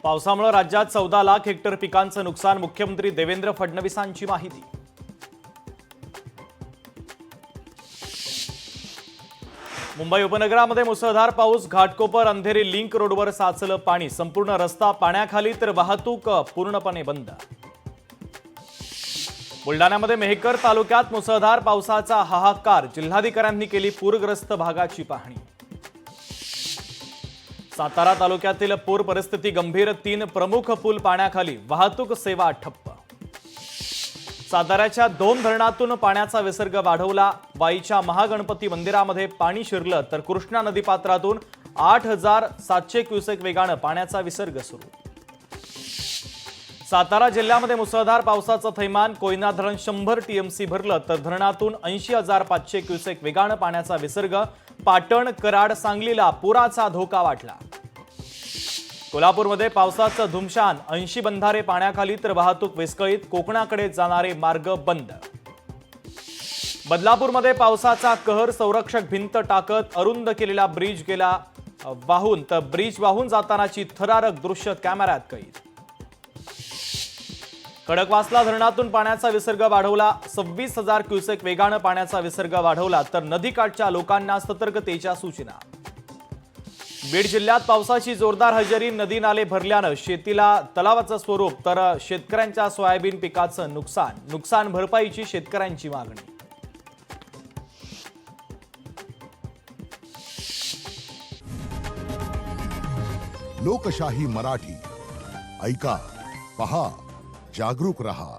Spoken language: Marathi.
पावसामुळे राज्यात 14 लाख हेक्टर पिकांचं नुकसान, मुख्यमंत्री देवेंद्र फडणवीसांची माहिती। मुंबई उपनगरामध्ये मुसळधार पाऊस, घाटकोपर अंधेरी लिंक रोडवर साचलं पाणी, संपूर्ण रस्ता पाण्याखाली तर वाहतूक पूर्णपणे बंद। बुलढाण्यामध्ये मेहकर तालुक्यात मुसळधार पावसाचा हाहाकार, जिल्हाधिकाऱ्यांनी केली पूरग्रस्त भागाची पाहणी। सातारा तालुक्यातील पूर परिस्थिती गंभीर, 3 प्रमुख पूल पाण्याखाली, वाहतूक सेवा ठप्प। साताऱ्याच्या 2 धरणातून पाण्याचा विसर्ग वाढवला, वाईच्या महागणपती मंदिरामध्ये पाणी शिरलं तर कृष्णा नदीपात्रातून 8700 क्युसेक वेगानं पाण्याचा विसर्ग सुरू। सातारा जिल्ह्यामध्ये मुसळधार पावसाचं थैमान, कोयना धरण 100 टीएमसी भरलं तर धरणातून 80,500 क्युसेक वेगानं पाण्याचा विसर्ग। पाटण, कराड, सांगलीला पुराचा धोका वाढला। कोल्हापूरमध्ये पावसाचं धुमशान, 80 बंधारे पाण्याखाली तर वाहतूक विस्कळीत, कोकणाकडे जाणारे मार्ग बंद। बदलापूरमध्ये पावसाचा कहर, संरक्षक भिंत टाकत अरुंद केलेला ब्रिज गेला वाहून, तर ब्रिज वाहून जातानाची थरारक दृश्य कॅमेऱ्यात कैद। खडकवासला धरणातून पाण्याचा विसर्ग वाढवला, 26,000 क्युसेक वेगानं पाण्याचा विसर्ग वाढवला तर नदीकाठच्या लोकांना सतर्कतेच्या सूचना। बीड जिल्ह्यात पावसाची जोरदार हजेरी, नदी नाले भरल्यानं शेतीला तलावाचं स्वरूप, तर शेतकऱ्यांच्या सोयाबीन पिकाचं नुकसान भरपाईची शेतकऱ्यांची मागणी। लोकशाही मराठी ऐका, पहा, जागरूक रहा।